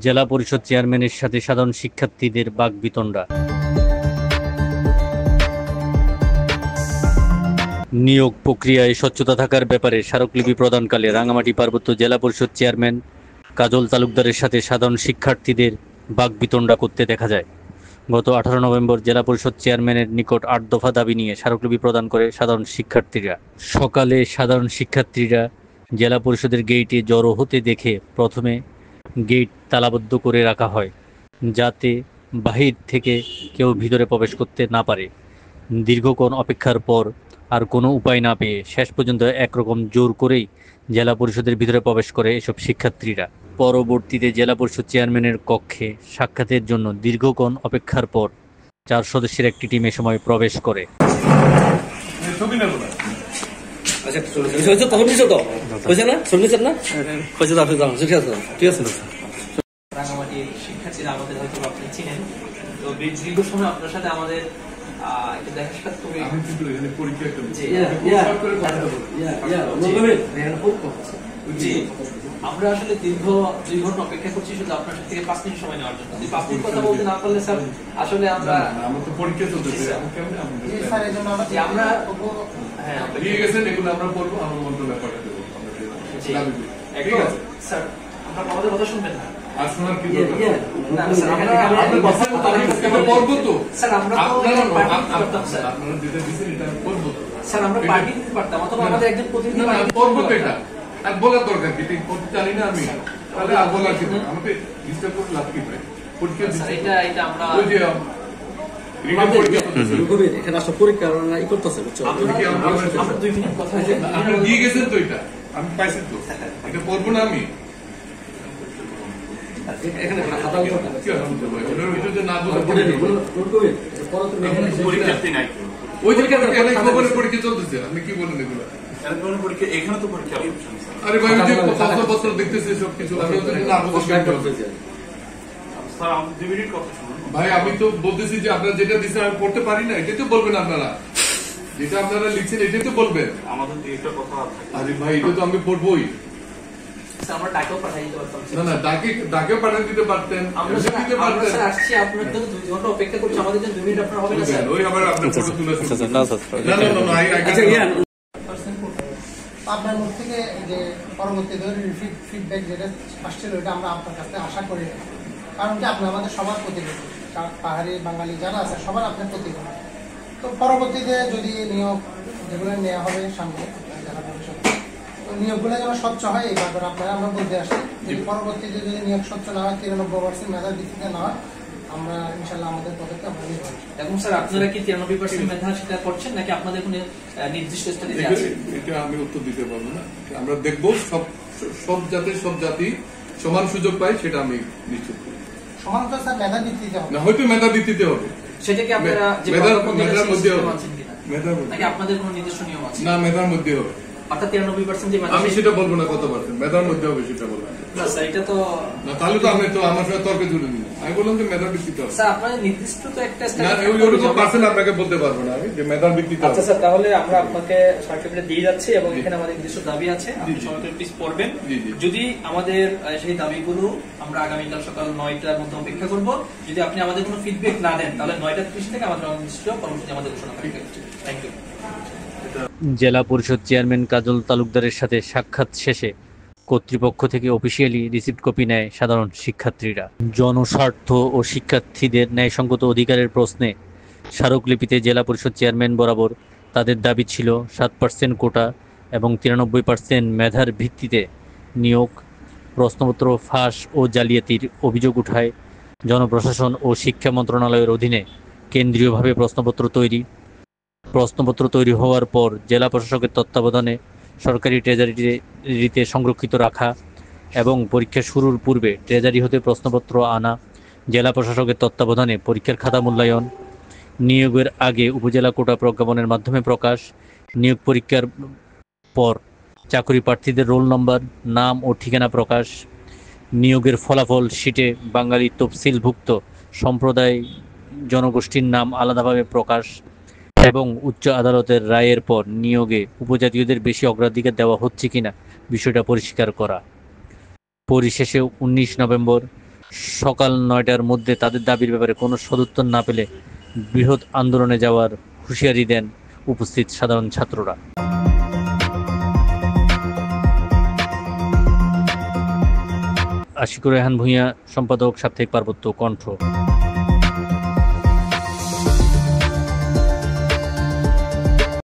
জেলা পরিষদ চেয়ারম্যানের সাথে সাধারণ শিক্ষার্থীদের বাকবিতণ্ডা। নিয়োগ প্রক্রিয়ায় স্বচ্ছতা থাকার ব্যাপারে স্মারকলিপি প্রদানকালে রাঙামাটি পার্বত্য জেলা পরিষদ চেয়ারম্যান কাজল তালুকদারের সাথে সাধারণ শিক্ষার্থীদের বাকবিতণ্ডা করতে দেখা যায়। গত 18 নভেম্বর জেলা পরিষদ চেয়ারম্যানের নিকট 8 দফা দাবি নিয়ে স্মারকলিপি প্রদান করে সাধারণ শিক্ষার্থীরা। সকালে সাধারণ শিক্ষার্থীরা জেলা পরিষদের গেইটে জড়ো হতে দেখে প্রথমে গেট তালাবদ্ধ করে রাখা হয়, যাতে বাহির থেকে কেউ ভিতরে প্রবেশ করতে না পারে। দীর্ঘক্ষণ অপেক্ষার পর আর কোনো উপায় না পেয়ে শেষ পর্যন্ত একরকম জোর করেই জেলা পরিষদের ভিতরে প্রবেশ করে এসব শিক্ষার্থীরা। পরবর্তীতে জেলা পরিষদ চেয়ারম্যানের কক্ষে সাক্ষাতের জন্য দীর্ঘক্ষণ অপেক্ষার পর 4 সদস্যের একটি টিম এ সময় প্রবেশ করে। রাঙামাটির শিক্ষার্থীরা আমাদের হয়তো আপনি চিনেন, তো দীর্ঘ সময় আপনার সাথে আমাদের দেখা সাক্ষাৎ করে জি আমরা আসলে দীর্ঘ 2 ঘন্টা অপেক্ষা করছি শুধু আপনার থেকে 5 মিনিট সময় নেওয়ার জন্য। 5 মিনিট কথা বলতে না পারলে স্যার আসলে আমরা পরীক্ষা চলতেছে, আমরা হ্যাঁ দিয়ে গেছেন, এগুলো আমরা পড়বো, আমরা মন্ত্রণালয়ে পাঠিয়ে দেবো। ঠিক আছে স্যার, আমরা আমাদের কথা শুনবেন না আর শোনার কি দরকার? না স্যার, আমরা পড়বো তো স্যার, আমরা আপনারা যেটা দিচ্ছেন এটা পড়বো তো স্যার, আমরা পার্টি দিতে পারতাম অথবা আমাদের একজন প্রতিনিধি পড়বো তো, এটা আর বলার দরকার কি? করতে জানি না আমি, তাহলে আর বলার কি? আমাদের ডিস্টার্ব করে লাভ কি? পরীক্ষা দিচ্ছি এটা আমরা ওই যে এখানে আসলে পরীক্ষা ই করতেছে, আমরা 2 মিনিট কথা বলছি, আপনি দিয়ে গেছেন তো, এটা আমি পাইছি তো, এটা পড়বো না আমি এখানে খাতা কি ওটার ভিতরে না বলে পরীক্ষার্থী নাই, ওই যে খবরে পরীক্ষা চলতেছে, আপনি কি বলেন এগুলো? এখানে তো পরীক্ষা। আরে ভাই, ওই যে পত্র দেখতেছি সবকিছু, আমি ভাই আমি তো বলতেছি যে আপনারা যেটা দিচ্ছেন আমি পড়তে পারি না, এটাই তো বলবেন আপনারা, যেটা আপনারা লিখছেন এটাই তো বলবেন। আমাদের কথা আরে ভাই, এটা তো আমি পড়বই। আমরা ডাকেও পাঠাই দিতে পারতাম না, না ডাকেও পাঠিয়ে দিতে পারতেন, আমরা দিতে পারতেন। আমরা আসছি আপনার জন্য 2 ঘন্টা অপেক্ষা করছি, আমাদের জন্য 2 মিনিট আপনার হবে না স্যার? ওই আবার আপনার ফটো তুলে না আপনার মুখ থেকে যে পরবর্তী ফিডব্যাক যেটা আসছিল, এটা আমরা আপনার কাছে আশা করি, কারণ কি আপনি আমাদের সবার প্রতিনিধি, পাহাড়ি বাঙালি যারা আছে সবার আপনার প্রতিনিধি। তো পরবর্তীতে যদি নিয়োগ যেগুলো নেওয়া হবে সামনে যারা ভবিষ্যতে, তো নিয়োগগুলো যেন স্বচ্ছ হয় এই ব্যাপারে আপনারা আমরা বলতে আসছি। যদি পরবর্তীতে যদি নিয়োগ স্বচ্ছ না হয়, 93% মেধার ভিত্তিতে না হয়, আমরা ইনশাল্লাহ আমাদের পদক্ষেপ আমরা নিব। এখন স্যার আপনারা কি 93% মেধা সেটা করছেন নাকি আপনাদের কোনো নির্দিষ্ট স্ট্র্যাটেজি আছে? এটা আমি উত্তর দিতে পারবো না, আমরা দেখবো সব জাতি সমান সুযোগ পায়, সেটা আমি নিশ্চিত করি। সমানতা স্যার মেধার ভিত্তিতে হবে না, হয়তো মেধা ভিত্তিতে হবে, সেটা কি আপনারা মেধার মধ্যে হবে নাকি আপনাদের কোনো নির্দিষ্ট নিয়ম আছে? না, মেধার মধ্যে হবে। অর্থাৎ 93% যে আমি সেটা বলবো না কত পার্সেন্ট মেধার মধ্যে হবে সেটা বলবো না স্যার, এটা তো না, তাহলে তো আমি তো আমার সাথে তর্কে জুড়ে দিন। আমি বললাম যে মেধার ভিত্তিতে হবে স্যার, আপনাদের নির্দিষ্ট তো একটা ওরকম পার্সেন্ট আপনাকে বলতে পারবো না আমি, যে মেধার ভিত্তিতে। আচ্ছা স্যার, তাহলে আমরা আপনাকে সার্টিফিকেট দিয়ে যাচ্ছি এবং এখানে আমাদের নির্দিষ্ট দাবি আছে, আপনি সবাইকে প্লিজ পড়বেন। যদি আমাদের সেই দাবিগুলো আমরা আগামীকাল সকাল 9টার মধ্যে অপেক্ষা করব, যদি আপনি আমাদের কোনো ফিডব্যাক না দেন তাহলে 9:30 থেকে আমাদের নির্দিষ্ট কর্মসূচি আমাদের ঘোষণা করা হবে। Thank you. জেলা পরিষদ চেয়ারম্যান কাজল তালুকদারের সাথে সাক্ষাৎ শেষে কর্তৃপক্ষ থেকে অফিসিয়ালি রিসিপ্ট কপি নেয় সাধারণ শিক্ষার্থীরা। জনস্বার্থ ও শিক্ষার্থীদের ন্যায়সঙ্গত অধিকারের প্রশ্নে স্মারকলিপিতে জেলা পরিষদ চেয়ারম্যান বরাবর তাদের দাবি ছিল 7% কোটা এবং 93% মেধার ভিত্তিতে নিয়োগ। প্রশ্নপত্র ফাঁস ও জালিয়াতির অভিযোগ উঠায় জনপ্রশাসন ও শিক্ষা মন্ত্রণালয়ের অধীনে কেন্দ্রীয়ভাবে প্রশ্নপত্র তৈরি হওয়ার পর জেলা প্রশাসকের তত্ত্বাবধানে সরকারি ট্রেজারিতে সংরক্ষিত রাখা এবং পরীক্ষা শুরুর পূর্বে ট্রেজারি হতে প্রশ্নপত্র আনা, জেলা প্রশাসকের তত্ত্বাবধানে পরীক্ষার খাতা মূল্যায়ন, নিয়োগের আগে উপজেলা কোটা প্রজ্ঞাপনের মাধ্যমে প্রকাশ, নিয়োগ পরীক্ষার পর চাকরি প্রার্থীদের রোল নম্বর, নাম ও ঠিকানা প্রকাশ, নিয়োগের ফলাফল শিটে বাঙালি তফসিলভুক্ত সম্প্রদায় জনগোষ্ঠীর নাম আলাদাভাবে প্রকাশ এবং উচ্চ আদালতের রায়ের পর নিয়োগে উপজাতীয়দের বেশি অগ্রাধিকার দেওয়া হচ্ছে কিনা বিষয়টা পরিষ্কার করা। পরিশেষে 19 নভেম্বর সকাল 9টার মধ্যে তাদের দাবির ব্যাপারে কোনো সদুত্তর না পেলে বৃহৎ আন্দোলনে যাওয়ার হুঁশিয়ারি দেন উপস্থিত সাধারণ ছাত্ররা। আশিকুর রেহান ভূঁইয়া, সম্পাদক, সাপ্তাহিক পার্বত্য কণ্ঠ।